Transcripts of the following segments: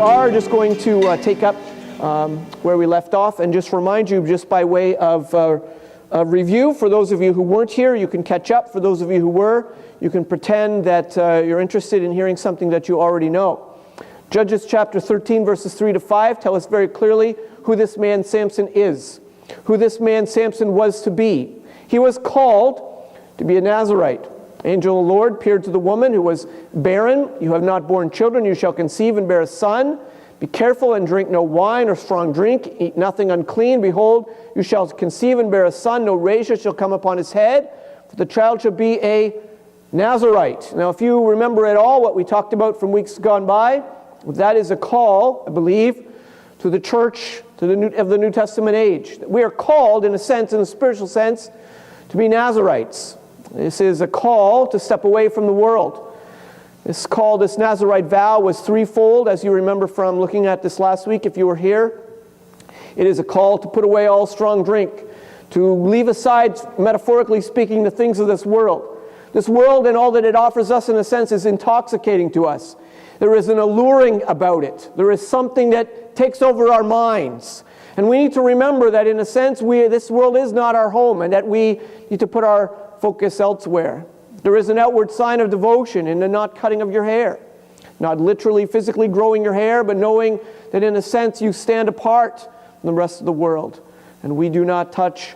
are just going to take up where we left off and just remind you, just by way of review, for those of you who weren't here, you can catch up. For those of you who were, you can pretend that you're interested in hearing something that you already know. Judges chapter 13, verses 3 to 5 tell us very clearly who this man Samson is, who this man Samson was to be. He was called to be a Nazirite. Angel of the Lord appeared to the woman who was barren. You have not borne children. You shall conceive and bear a son. Be careful and drink no wine or strong drink. Eat nothing unclean. Behold, you shall conceive and bear a son. No razor shall come upon his head, for the child shall be a Nazirite. Now, if you remember at all what we talked about from weeks gone by, that is a call, I believe, to the church of the New Testament age. We are called, in a sense, in a spiritual sense, to be Nazirites. This is a call to step away from the world. This call, this Nazirite vow, was threefold, as you remember from looking at this last week if you were here. It is a call to put away all strong drink, to leave aside, metaphorically speaking, the things of this world. This world and all that it offers us, in a sense, is intoxicating to us. There is an alluring about it. There is something that takes over our minds. And we need to remember that, in a sense, this world is not our home, and that we need to put our focus elsewhere. There is an outward sign of devotion in the not cutting of your hair. Not literally, physically growing your hair, but knowing that, in a sense, you stand apart from the rest of the world. And we do not touch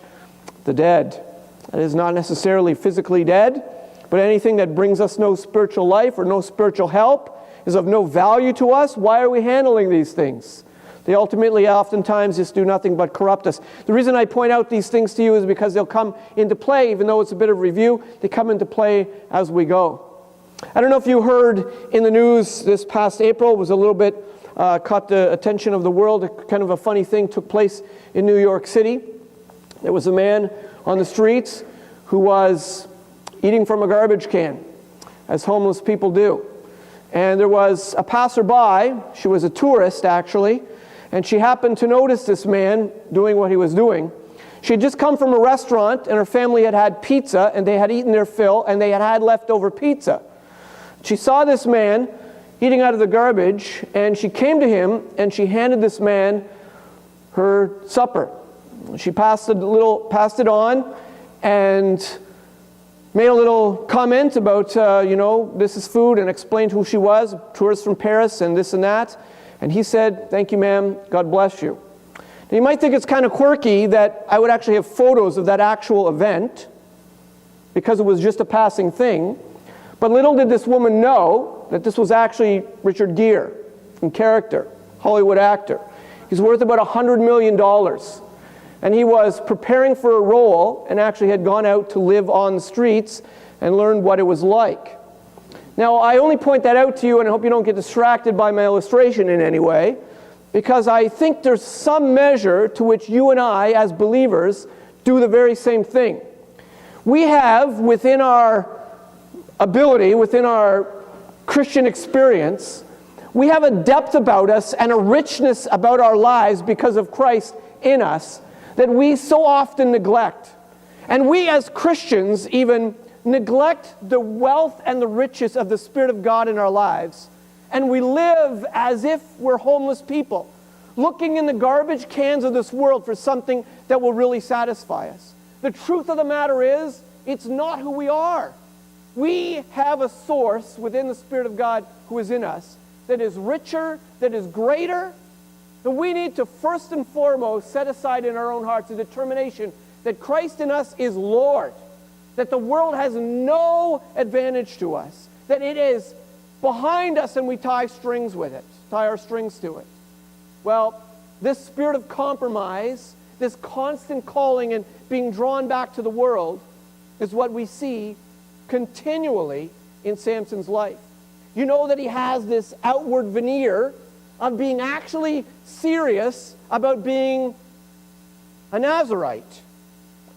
the dead. That is not necessarily physically dead, but anything that brings us no spiritual life or no spiritual help is of no value to us. Why are we handling these things? They ultimately oftentimes just do nothing but corrupt us. The reason I point out these things to you is because they'll come into play, even though it's a bit of review, they come into play as we go. I don't know if you heard in the news this past April, it was a little bit, caught the attention of the world, kind of a funny thing took place in New York City. There was a man on the streets who was eating from a garbage can, as homeless people do. And there was a passerby, she was a tourist actually, and she happened to notice this man doing what he was doing. She had just come from a restaurant, and her family had had pizza, and they had eaten their fill, and they had had leftover pizza. She saw this man eating out of the garbage, and she came to him, and she handed this man her supper. She passed it on, and made a little comment about, this is food, and explained who she was, tourist from Paris, and this and that. And he said, "Thank you, ma'am. God bless you." Now, you might think it's kind of quirky that I would actually have photos of that actual event, because it was just a passing thing. But little did this woman know that this was actually Richard Gere, in character, Hollywood actor. He's worth about $100 million. And he was preparing for a role and actually had gone out to live on the streets and learned what it was like. Now, I only point that out to you, and I hope you don't get distracted by my illustration in any way, because I think there's some measure to which you and I, as believers, do the very same thing. We have, within our ability, within our Christian experience, we have a depth about us and a richness about our lives because of Christ in us that we so often neglect. And we as Christians even neglect the wealth and the riches of the Spirit of God in our lives. And we live as if we're homeless people, looking in the garbage cans of this world for something that will really satisfy us. The truth of the matter is, it's not who we are. We have a source within the Spirit of God who is in us that is richer, that is greater. And we need to first and foremost set aside in our own hearts a determination that Christ in us is Lord, that the world has no advantage to us, that it is behind us and we tie our strings to it. Well, this spirit of compromise, this constant calling and being drawn back to the world is what we see continually in Samson's life. You know that he has this outward veneer of being actually serious about being a Nazirite.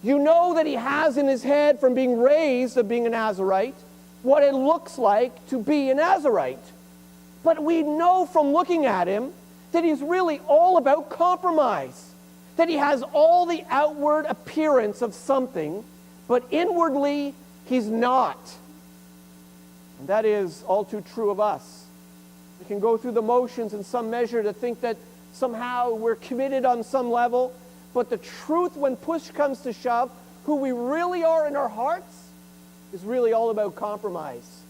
You know that he has in his head, from being raised of being a Nazirite, what it looks like to be a Nazirite. But we know from looking at him that he's really all about compromise. That he has all the outward appearance of something, but inwardly he's not. And that is all too true of us. We can go through the motions in some measure to think that somehow we're committed on some level. But the truth, when push comes to shove, who we really are in our hearts, is really all about compromise.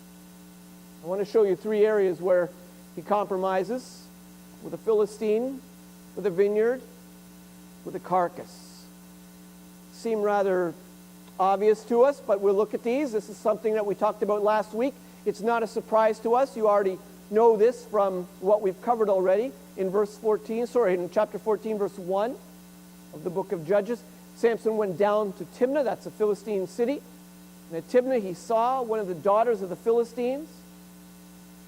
I want to show you 3 areas where he compromises: with a Philistine, with a vineyard, with a carcass. Seem rather obvious to us, but we'll look at these. This is something that we talked about last week. It's not a surprise to us. You already know this from what we've covered already in in chapter 14, verse 1 of the book of Judges. Samson went down to Timnah, that's a Philistine city. And at Timnah he saw one of the daughters of the Philistines.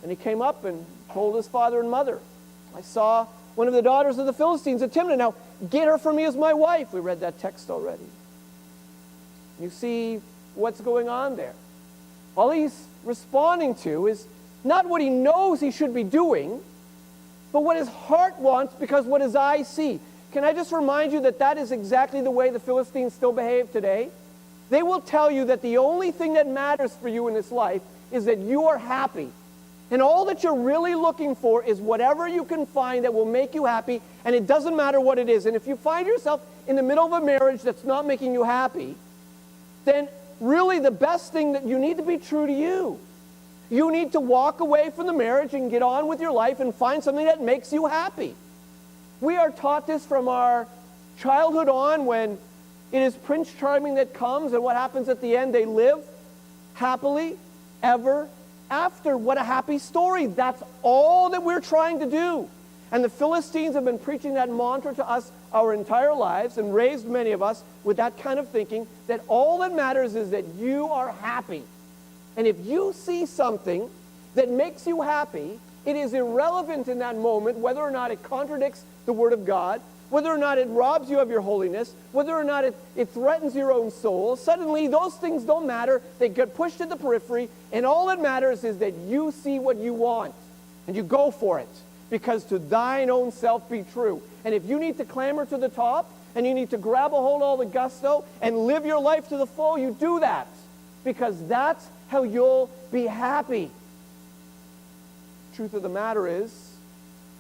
And he came up and told his father and mother, I saw one of the daughters of the Philistines at Timnah. Now get her for me as my wife. We read that text already. You see what's going on there. All he's responding to is not what he knows he should be doing, but what his heart wants, because what his eyes see. Can I just remind you that that is exactly the way the Philistines still behave today? They will tell you that the only thing that matters for you in this life is that you are happy. And all that you're really looking for is whatever you can find that will make you happy, and it doesn't matter what it is. And if you find yourself in the middle of a marriage that's not making you happy, then really the best thing that you need to be true to you. You need to walk away from the marriage and get on with your life and find something that makes you happy. We are taught this from our childhood on, when it is Prince Charming that comes, and what happens at the end? They live happily ever after. What a happy story. That's all that we're trying to do. And the Philistines have been preaching that mantra to us our entire lives, and raised many of us with that kind of thinking, that all that matters is that you are happy. And if you see something that makes you happy, it is irrelevant in that moment whether or not it contradicts the Word of God, whether or not it robs you of your holiness, whether or not it threatens your own soul. Suddenly those things don't matter. They get pushed to the periphery, and all that matters is that you see what you want and you go for it, because to thine own self be true. And if you need to clamber to the top and you need to grab a hold of all the gusto and live your life to the full, you do that, because that's how you'll be happy. Truth of the matter is,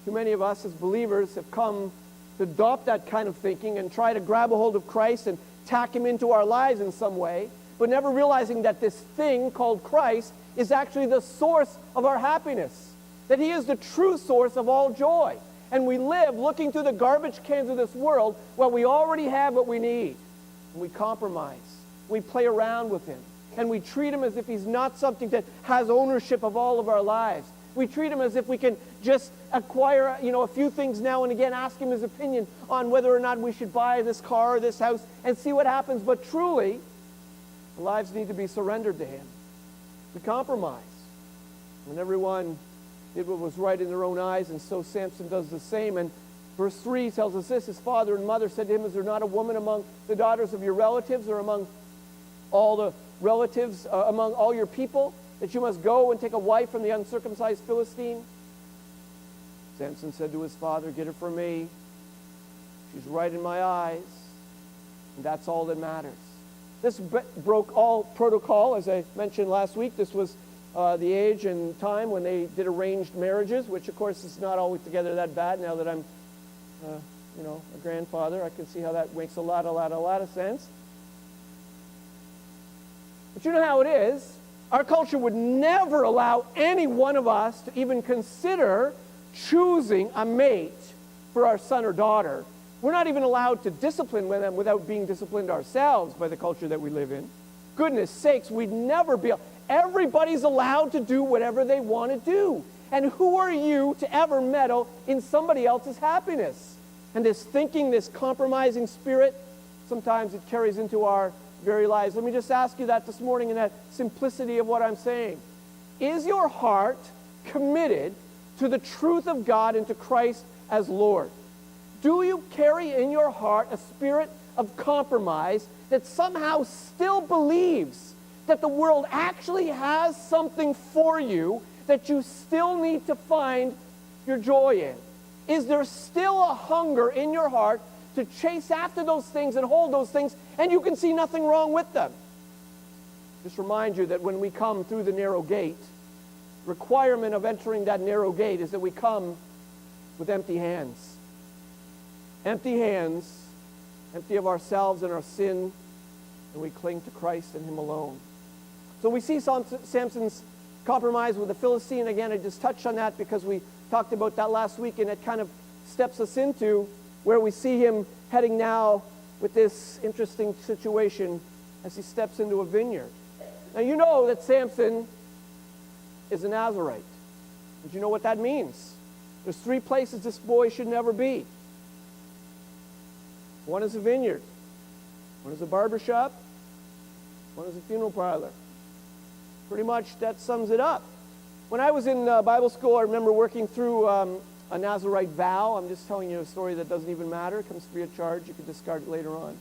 too many of us as believers have come to adopt that kind of thinking and try to grab a hold of Christ and tack him into our lives in some way, but never realizing that this thing called Christ is actually the source of our happiness, that he is the true source of all joy. And we live looking through the garbage cans of this world while we already have what we need. And we compromise. We play around with him. And we treat him as if he's not something that has ownership of all of our lives. We treat him as if we can just acquire, a few things now and again, ask him his opinion on whether or not we should buy this car or this house, and see what happens. But truly, our lives need to be surrendered to him. We compromise. When everyone did what was right in their own eyes, and so Samson does the same. And verse 3 tells us this: his father and mother said to him, is there not a woman among the daughters of your relatives, or among all the relatives, among all your people, that you must go and take a wife from the uncircumcised Philistine? Samson said to his father, get her for me. She's right in my eyes, and that's all that matters. This broke all protocol, as I mentioned last week. This was the age and time when they did arranged marriages, which of course is not always together that bad. Now that I'm, a grandfather, I can see how that makes a lot of sense. But you know how it is. Our culture would never allow any one of us to even consider choosing a mate for our son or daughter. We're not even allowed to discipline them without being disciplined ourselves by the culture that we live in. Goodness sakes, we'd never be. Everybody's allowed to do whatever they want to do. And who are you to ever meddle in somebody else's happiness? And this thinking, this compromising spirit, sometimes it carries into our very lives. Let me just ask you that this morning in that simplicity of what I'm saying. Is your heart committed to the truth of God and to Christ as Lord? Do you carry in your heart a spirit of compromise that somehow still believes that the world actually has something for you that you still need to find your joy in? Is there still a hunger in your heart to chase after those things and hold those things, and you can see nothing wrong with them? Just remind you that when we come through the narrow gate, requirement of entering that narrow gate is that we come with empty hands. Empty hands, empty of ourselves and our sin, and we cling to Christ and Him alone. So we see Samson's compromise with the Philistine. Again, I just touched on that because we talked about that last week, and it kind of steps us into where we see him heading now with this interesting situation as he steps into a vineyard. Now you know that Samson is a Nazarite. Did you know what that means? There's 3 places this boy should never be. One is a vineyard. One is a barber shop. One is a funeral parlor. Pretty much that sums it up. When I was in Bible school, I remember working through a Nazarite vow. I'm just telling you a story that doesn't even matter. It comes free of charge. You can discard it later on.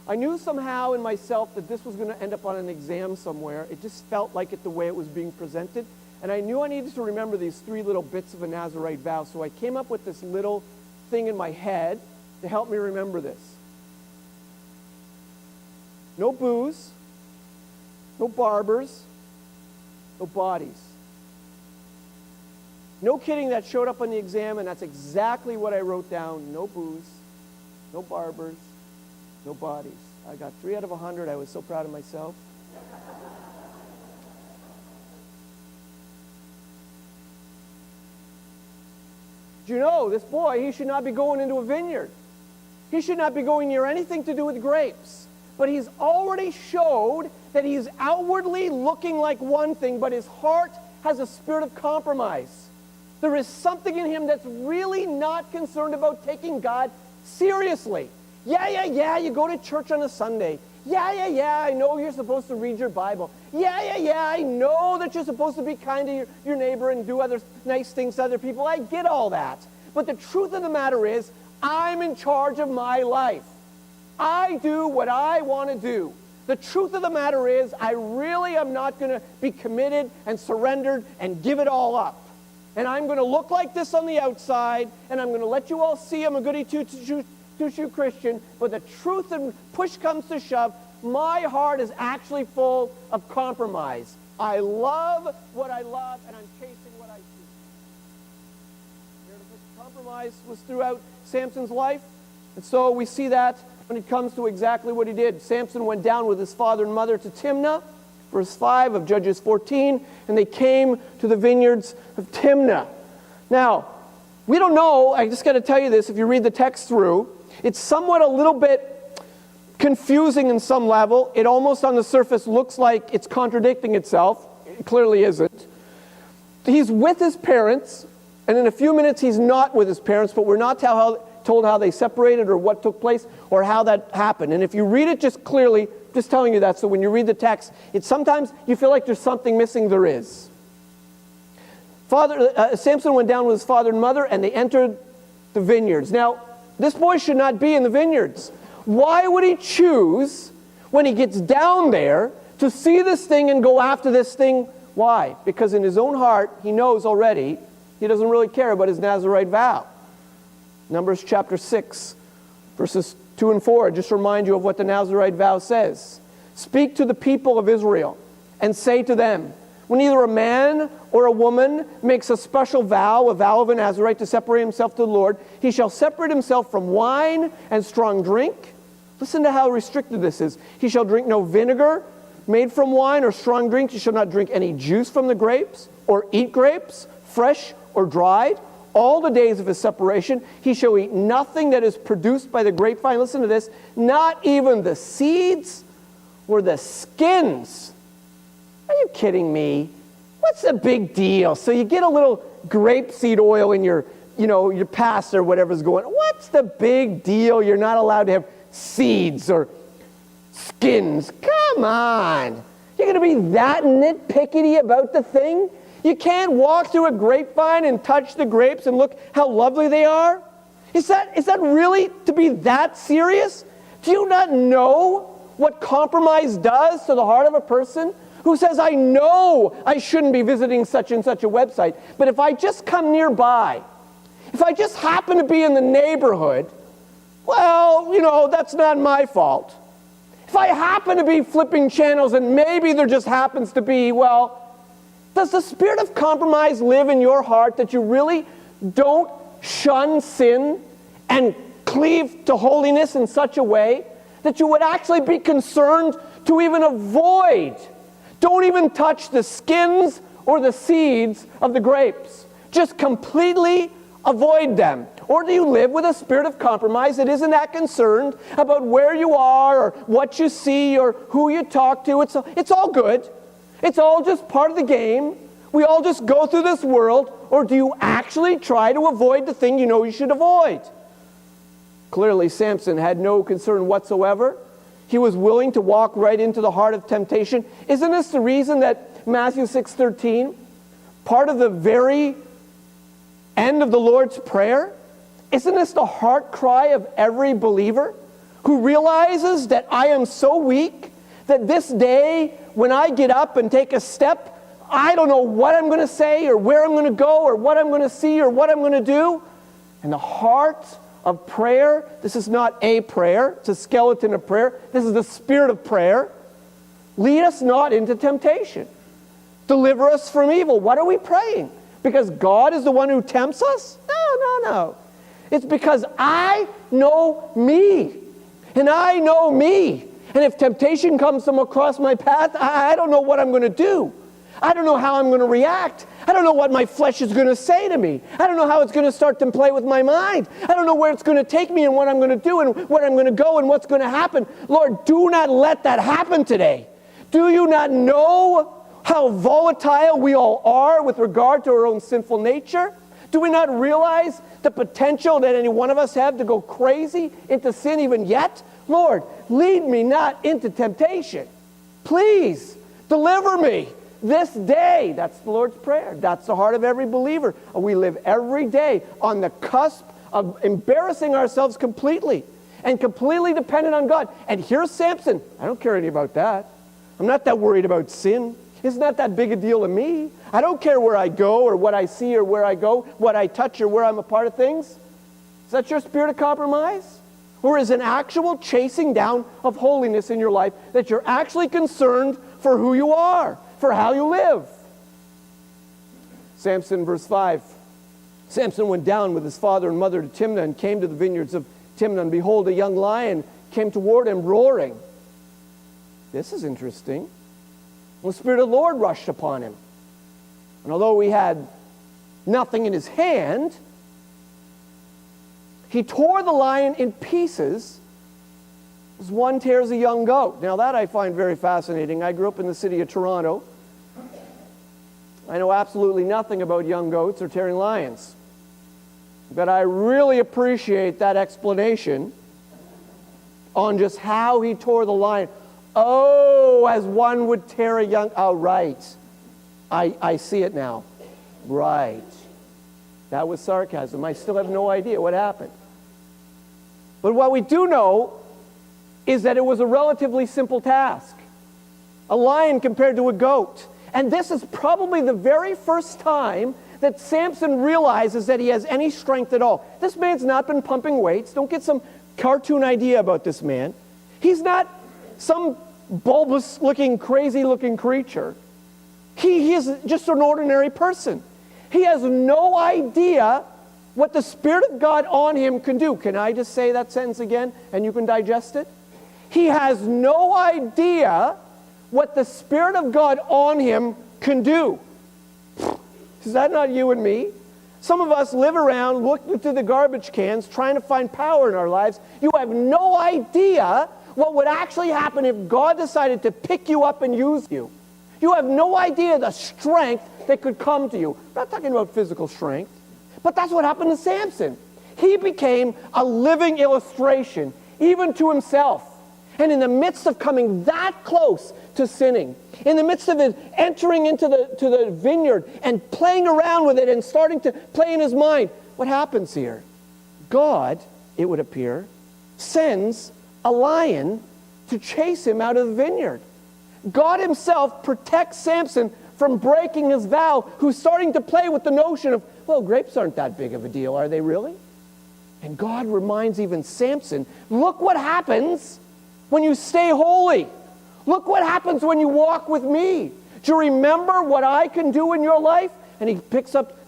I knew somehow in myself that this was going to end up on an exam somewhere. It just felt like it the way it was being presented. And I knew I needed to remember these 3 little bits of a Nazarite vow. So I came up with this little thing in my head to help me remember this. No booze, no barbers, no bodies. No kidding, that showed up on the exam, and that's exactly what I wrote down. No booze, no barbers, no bodies. I got 3 out of 100. I was so proud of myself. Do you know, this boy, he should not be going into a vineyard. He should not be going near anything to do with grapes. But he's already showed that he's outwardly looking like one thing, but his heart has a spirit of compromise. There is something in him that's really not concerned about taking God seriously. Yeah, you go to church on a Sunday. Yeah, I know you're supposed to read your Bible. Yeah, I know that you're supposed to be kind to your neighbor and do other nice things to other people. I get all that. But the truth of the matter is, I'm in charge of my life. I do what I want to do. The truth of the matter is, I really am not going to be committed and surrendered and give it all up. And I'm going to look like this on the outside, and I'm going to let you all see I'm a goody two-shoe Christian, but the truth, and push comes to shove, my heart is actually full of compromise. I love what I love, and I'm chasing what I see. Compromise was throughout Samson's life, and so we see that when it comes to exactly what he did. Samson went down with his father and mother to Timnah, verse 5 of Judges 14, and they came to the vineyards of Timnah. Now, we don't know, I just got to tell you this, if you read the text through, it's somewhat a little bit confusing in some level. It almost on the surface looks like it's contradicting itself. It clearly isn't. He's with his parents, and in a few minutes he's not with his parents, but we're not told how they separated or what took place or how that happened. And if you read it just clearly, just telling you that, so when you read the text, it's sometimes you feel like there's something missing. There is. Samson went down with his father and mother, and they entered the vineyards. Now, this boy should not be in the vineyards. Why would he choose, when he gets down there, to see this thing and go after this thing? Why? Because in his own heart, he knows already he doesn't really care about his Nazarite vow. Numbers chapter 6, verses 2 and 4, just remind you of what the Nazarite vow says. Speak to the people of Israel and say to them, when either a man or a woman makes a special vow, a vow of a Nazarite to separate himself to the Lord, he shall separate himself from wine and strong drink. Listen to how restricted this is. He shall drink no vinegar made from wine or strong drink. He shall not drink any juice from the grapes or eat grapes, fresh or dried. All the days of his separation, he shall eat nothing that is produced by the grapevine. Listen to this. Not even the seeds or the skins. Are you kidding me? What's the big deal? So you get a little grapeseed oil in your pasta or whatever's going on. What's the big deal? You're not allowed to have seeds or skins. Come on. You're going to be that nitpicky about the thing? You can't walk through a grapevine and touch the grapes and look how lovely they are? Is that really to be that serious? Do you not know what compromise does to the heart of a person who says, I know I shouldn't be visiting such and such a website, but if I just come nearby, if I just happen to be in the neighborhood, well, that's not my fault. If I happen to be flipping channels and maybe there just happens to be, Does the spirit of compromise live in your heart that you really don't shun sin and cleave to holiness in such a way that you would actually be concerned to even avoid? Don't even touch the skins or the seeds of the grapes. Just completely avoid them. Or do you live with a spirit of compromise that isn't that concerned about where you are or what you see or who you talk to? It's all good. It's all just part of the game. We all just go through this world. Or do you actually try to avoid the thing you know you should avoid? Clearly, Samson had no concern whatsoever. He was willing to walk right into the heart of temptation. Isn't this the reason that Matthew 6:13, part of the very end of the Lord's Prayer, isn't this the heart cry of every believer who realizes that I am so weak that this day when I get up and take a step, I don't know what I'm going to say or where I'm going to go or what I'm going to see or what I'm going to do? And the heart of prayer, this is not a prayer, it's a skeleton of prayer. This is the spirit of prayer. Lead us not into temptation. Deliver us from evil. What are we praying? Because God is the one who tempts us? No. It's because I know me. And I know me. And if temptation comes from across my path, I don't know what I'm going to do. I don't know how I'm going to react. I don't know what my flesh is going to say to me. I don't know how it's going to start to play with my mind. I don't know where it's going to take me and what I'm going to do and where I'm going to go and what's going to happen. Lord, do not let that happen today. Do you not know how volatile we all are with regard to our own sinful nature? Do we not realize the potential that any one of us have to go crazy into sin even yet? Lord, lead me not into temptation. Please, deliver me this day. That's the Lord's Prayer. That's the heart of every believer. We live every day on the cusp of embarrassing ourselves completely and completely dependent on God. And here's Samson. I don't care anything about that. I'm not that worried about sin. It's not that big a deal to me. I don't care where I go or what I see or where I go, what I touch or where I'm a part of things. Is that your spirit of compromise? Or is an actual chasing down of holiness in your life that you're actually concerned for who you are, for how you live? Samson, verse 5. Samson went down with his father and mother to Timnah and came to the vineyards of Timnah. And behold, a young lion came toward him roaring. This is interesting. The Spirit of the Lord rushed upon him. And although he had nothing in his hand, he tore the lion in pieces as one tears a young goat. Now that I find very fascinating. I grew up in the city of Toronto. I know absolutely nothing about young goats or tearing lions. But I really appreciate that explanation on just how he tore the lion. Oh, as one would tear a young... Oh, right. I see it now. Right. That was sarcasm. I still have no idea what happened. But what we do know is that it was a relatively simple task. A lion compared to a goat. And this is probably the very first time that Samson realizes that he has any strength at all. This man's not been pumping weights. Don't get some cartoon idea about this man. He's not some bulbous-looking, crazy-looking creature. He is just an ordinary person. He has no idea what the Spirit of God on him can do. Can I just say that sentence again and you can digest it? He has no idea what the Spirit of God on him can do. Is that not you and me? Some of us live around looking through the garbage cans trying to find power in our lives. You have no idea what would actually happen if God decided to pick you up and use you. You have no idea the strength that could come to you. I'm not talking about physical strength, but that's what happened to Samson. He became a living illustration, even to himself. And in the midst of coming that close to sinning, in the midst of it entering into the vineyard and playing around with it and starting to play in his mind, what happens here? God, it would appear, sends a lion to chase him out of the vineyard. God himself protects Samson from breaking his vow, who's starting to play with the notion of, well, grapes aren't that big of a deal, are they really? And God reminds even Samson, look what happens when you stay holy. Look what happens when you walk with me. Do you remember what I can do in your life? And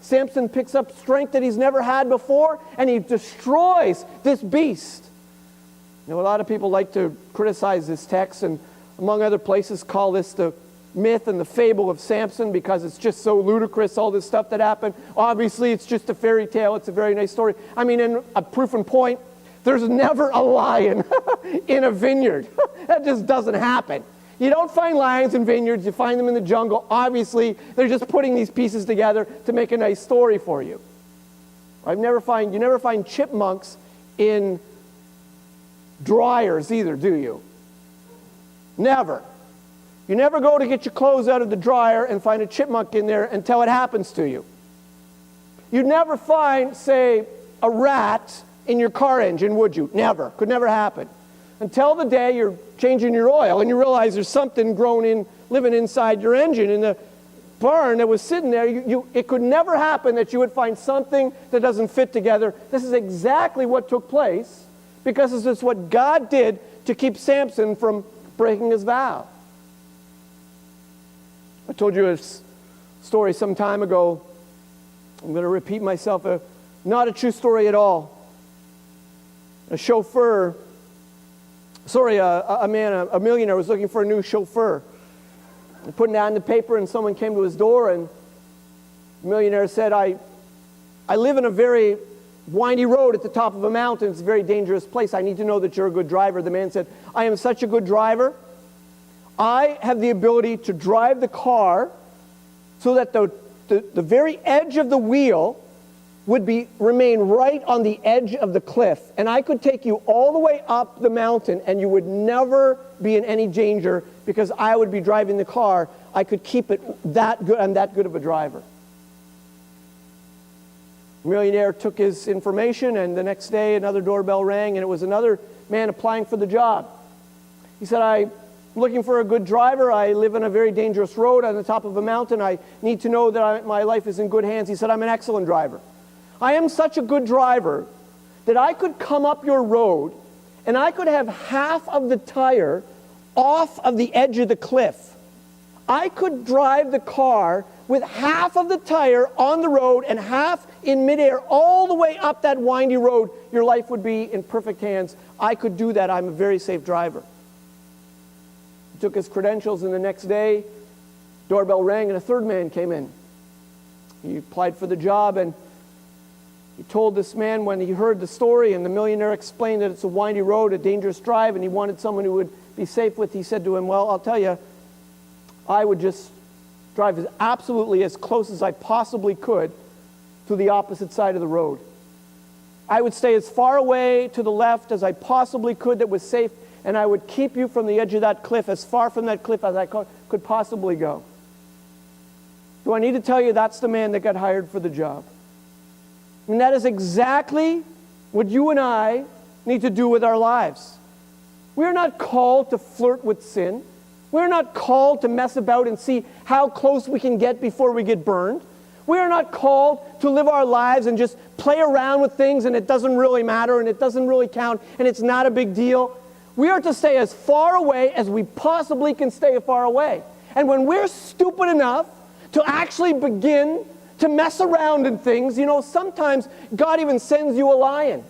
Samson picks up strength that he's never had before, and he destroys this beast. A lot of people like to criticize this text, and among other places call this the myth and the fable of Samson, because it's just so ludicrous, all this stuff that happened. Obviously, it's just a fairy tale. It's a very nice story. I mean, in a proof and point, there's never a lion in a vineyard. That just doesn't happen. You don't find lions in vineyards. You find them in the jungle. Obviously, they're just putting these pieces together to make a nice story for you. You never find chipmunks in dryers either, do you? Never. You never go to get your clothes out of the dryer and find a chipmunk in there until it happens to you. You'd never find, say, a rat in your car engine, would you? Never. Could never happen. Until the day you're changing your oil and you realize there's something living inside your engine in the barn that was sitting there. It could never happen that you would find something that doesn't fit together. This is exactly what took place, because this is what God did to keep Samson from breaking his vow. I told you a story some time ago. I'm going to repeat myself. Not a true story at all. A millionaire was looking for a new chauffeur. He put it down in the paper, and someone came to his door, and the millionaire said, I live in a very windy road at the top of a mountain. It's a very dangerous place. I need to know that you're a good driver. The man said, I am such a good driver. I have the ability to drive the car so that the very edge of the wheel would remain right on the edge of the cliff. And I could take you all the way up the mountain, and you would never be in any danger because I would be driving the car. I could keep it that good. I'm that good of a driver. The millionaire took his information, and the next day another doorbell rang, and it was another man applying for the job. He said, I'm looking for a good driver. I live on a very dangerous road on the top of a mountain. I need to know that my life is in good hands. He said, I'm an excellent driver. I am such a good driver that I could come up your road and I could have half of the tire off of the edge of the cliff. I could drive the car with half of the tire on the road and half in midair all the way up that windy road. Your life would be in perfect hands. I could do that. I'm a very safe driver. He took his credentials, and the next day, doorbell rang and a third man came in. He applied for the job, and he told this man when he heard the story, and the millionaire explained that it's a windy road, a dangerous drive, and he wanted someone who would be safe with. He said to him, well, I'll tell you, I would just drive absolutely as close as I possibly could to the opposite side of the road. I would stay as far away to the left as I possibly could that was safe, and I would keep you from the edge of that cliff, as far from that cliff as I could possibly go. Do I need to tell you that's the man that got hired for the job? And that is exactly what you and I need to do with our lives. We're not called to flirt with sin. We're not called to mess about and see how close we can get before we get burned. We are not called to live our lives and just play around with things and it doesn't really matter and it doesn't really count and it's not a big deal. We are to stay as far away as we possibly can stay far away. And when we're stupid enough to actually begin to mess around in things, sometimes God even sends you a lion.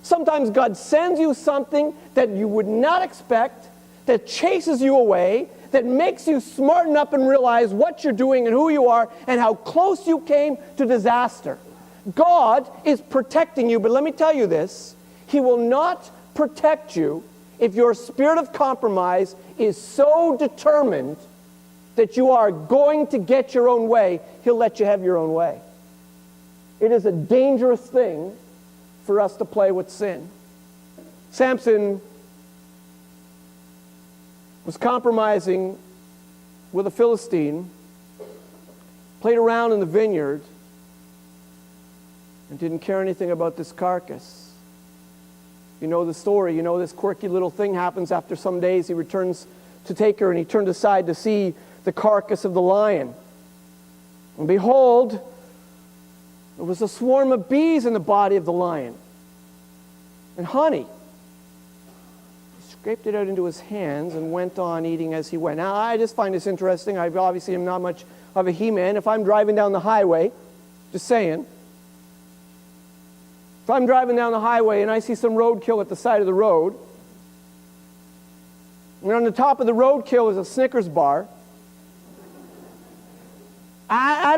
Sometimes God sends you something that you would not expect, that chases you away, that makes you smarten up and realize what you're doing and who you are and how close you came to disaster. God is protecting you, but let me tell you this, He will not protect you if your spirit of compromise is so determined that you are going to get your own way. He'll let you have your own way. It is a dangerous thing for us to play with sin. Samson was compromising with a Philistine, played around in the vineyard, and didn't care anything about this carcass. You know the story. You know this quirky little thing happens after some days. He returns to take her, and he turned aside to see the carcass of the lion. And behold, there was a swarm of bees in the body of the lion. And honey. He's scraped it out into his hands and went on eating as he went. Now, I just find this interesting. I obviously am not much of a he-man. If I'm driving down the highway, just saying, if I'm driving down the highway and I see some roadkill at the side of the road, and on the top of the roadkill is a Snickers bar, I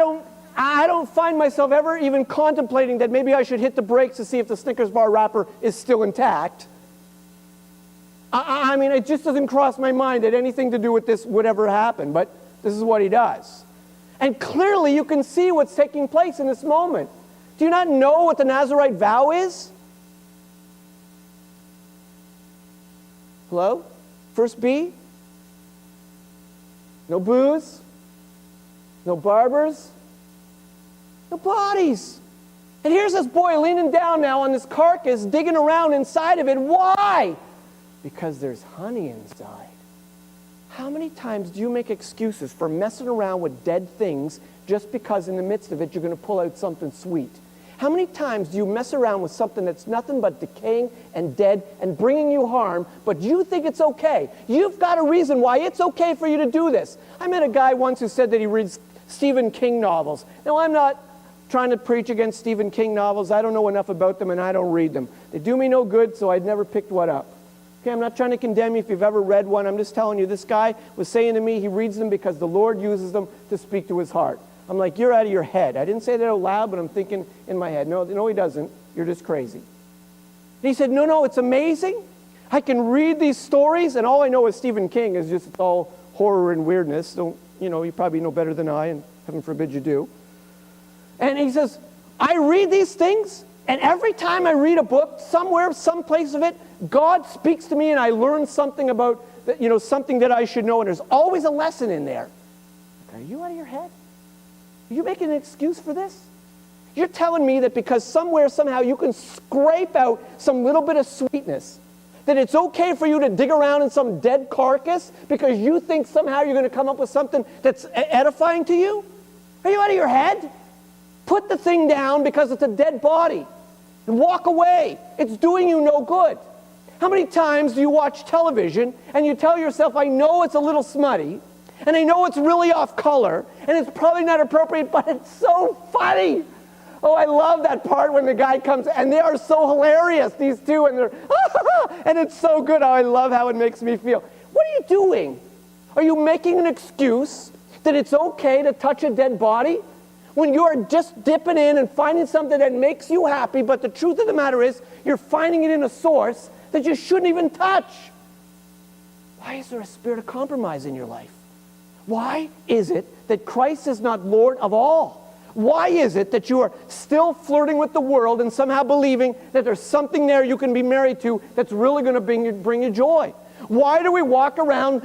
don't find myself ever even contemplating that maybe I should hit the brakes to see if the Snickers bar wrapper is still intact. I mean, it just doesn't cross my mind that anything to do with this would ever happen, but this is what he does. And clearly you can see what's taking place in this moment. Do you not know what the Nazirite vow is? Hello? First B? No booze? No barbers? No bodies. And here's this boy leaning down now on this carcass, digging around inside of it. Why? Because there's honey inside. How many times do you make excuses for messing around with dead things just because in the midst of it you're going to pull out something sweet? How many times do you mess around with something that's nothing but decaying and dead and bringing you harm, but you think it's okay? You've got a reason why it's okay for you to do this. I met a guy once who said that he reads Stephen King novels. Now, I'm not trying to preach against Stephen King novels. I don't know enough about them, and I don't read them. They do me no good, so I'd never picked one up. Okay, I'm not trying to condemn you if you've ever read one. I'm just telling you, this guy was saying to me he reads them because the Lord uses them to speak to his heart. I'm like, you're out of your head. I didn't say that out loud, but I'm thinking in my head, no, he doesn't. You're just crazy. And he said, no, it's amazing. I can read these stories, and all I know is Stephen King is just all horror and weirdness. You probably know better than I, and heaven forbid you do. And he says, I read these things, and every time I read a book, somewhere, some place of it, God speaks to me, and I learn something about, something that I should know, and there's always a lesson in there. Are you out of your head? Are you making an excuse for this? You're telling me that because somewhere, somehow, you can scrape out some little bit of sweetness, that it's okay for you to dig around in some dead carcass because you think somehow you're going to come up with something that's edifying to you? Are you out of your head? Put the thing down because it's a dead body and walk away. It's doing you no good. How many times do you watch television and you tell yourself, I know it's a little smutty, and I know it's really off color, and it's probably not appropriate, but it's so funny. Oh, I love that part when the guy comes, and they are so hilarious, these two, and they're, and it's so good. Oh, I love how it makes me feel. What are you doing? Are you making an excuse that it's okay to touch a dead body when you are just dipping in and finding something that makes you happy, but the truth of the matter is you're finding it in a source that you shouldn't even touch? Why is there a spirit of compromise in your life? Why is it that Christ is not Lord of all? Why is it that you are still flirting with the world and somehow believing that there's something there you can be married to that's really going to bring you joy? Why do we walk around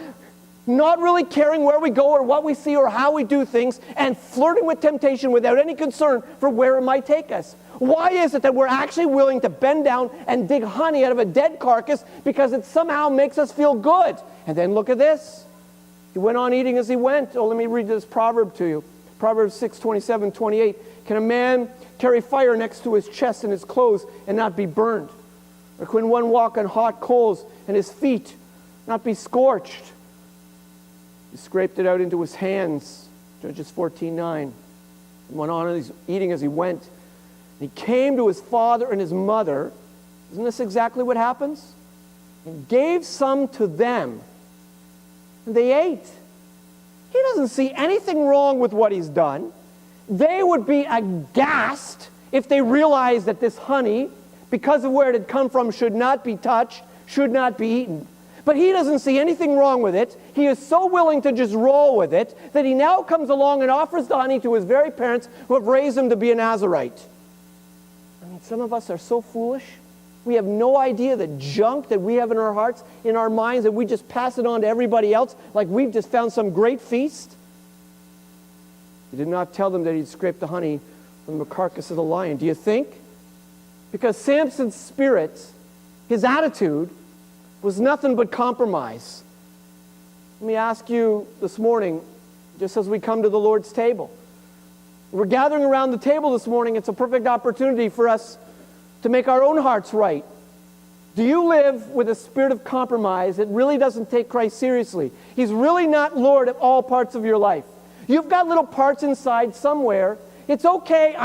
not really caring where we go or what we see or how we do things and flirting with temptation without any concern for where it might take us? Why is it that we're actually willing to bend down and dig honey out of a dead carcass because it somehow makes us feel good? And then look at this. He went on eating as he went. Oh, let me read this proverb to you. Proverbs 6:27-28. Can a man carry fire next to his chest and his clothes and not be burned? Or can one walk on hot coals and his feet not be scorched? He scraped it out into his hands. Judges 14:9. He went on eating as he went. He came to his father and his mother. Isn't this exactly what happens? And gave some to them. And they ate. He doesn't see anything wrong with what he's done. They would be aghast if they realized that this honey, because of where it had come from, should not be touched, should not be eaten. But he doesn't see anything wrong with it. He is so willing to just roll with it that he now comes along and offers the honey to his very parents who have raised him to be a Nazirite. I mean, some of us are so foolish. We have no idea the junk that we have in our hearts, in our minds, and we just pass it on to everybody else like we've just found some great feast. He did not tell them that he'd scraped the honey from the carcass of the lion. Do you think? Because Samson's spirit, his attitude, was nothing but compromise. Let me ask you this morning, just as we come to the Lord's table. We're gathering around the table this morning. It's a perfect opportunity for us to make our own hearts right. Do you live with a spirit of compromise that really doesn't take Christ seriously? He's really not Lord of all parts of your life. You've got little parts inside somewhere. It's okay,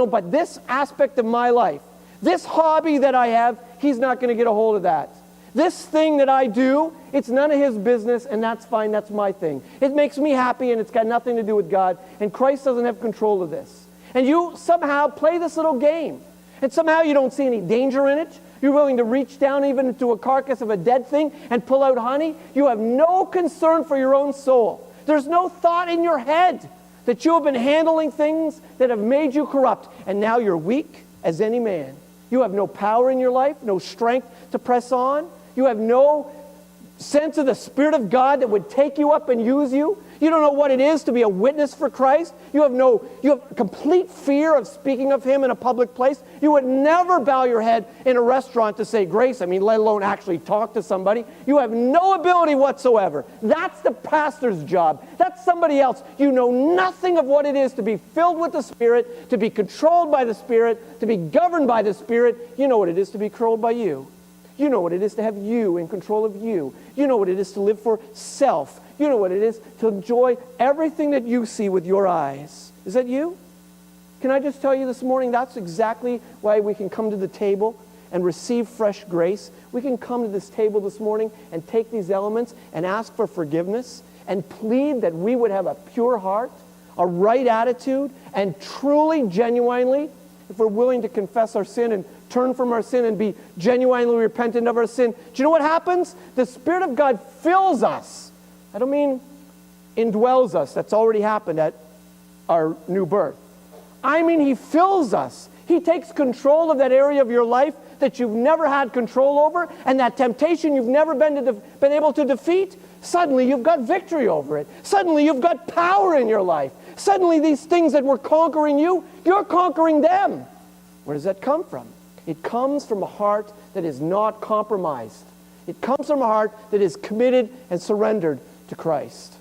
but this aspect of my life, this hobby that I have, he's not going to get a hold of that. This thing that I do, it's none of his business, and that's fine, that's my thing. It makes me happy, and it's got nothing to do with God, and Christ doesn't have control of this. And you somehow play this little game, and somehow you don't see any danger in it. You're willing to reach down even into a carcass of a dead thing and pull out honey. You have no concern for your own soul. There's no thought in your head that you have been handling things that have made you corrupt, and now you're weak as any man. You have no power in your life, no strength to press on. You have no sense of the Spirit of God that would take you up and use you. You don't know what it is to be a witness for Christ. You have complete fear of speaking of Him in a public place. You would never bow your head in a restaurant to say grace, let alone actually talk to somebody. You have no ability whatsoever. That's the pastor's job. That's somebody else. You know nothing of what it is to be filled with the Spirit, to be controlled by the Spirit, to be governed by the Spirit. You know what it is to be controlled by you. You know what it is to have you in control of you. You know what it is to live for self. You know what it is to enjoy everything that you see with your eyes. Is that you? Can I just tell you this morning, that's exactly why we can come to the table and receive fresh grace. We can come to this table this morning and take these elements and ask for forgiveness and plead that we would have a pure heart, a right attitude, and truly, genuinely, if we're willing to confess our sin and turn from our sin and be genuinely repentant of our sin, do you know what happens? The Spirit of God fills us. I don't mean indwells us. That's already happened at our new birth. I mean He fills us. He takes control of that area of your life that you've never had control over, and that temptation you've never been able to defeat. Suddenly you've got victory over it. Suddenly you've got power in your life. Suddenly these things that were conquering you, you're conquering them. Where does that come from? It comes from a heart that is not compromised. It comes from a heart that is committed and surrendered to Christ.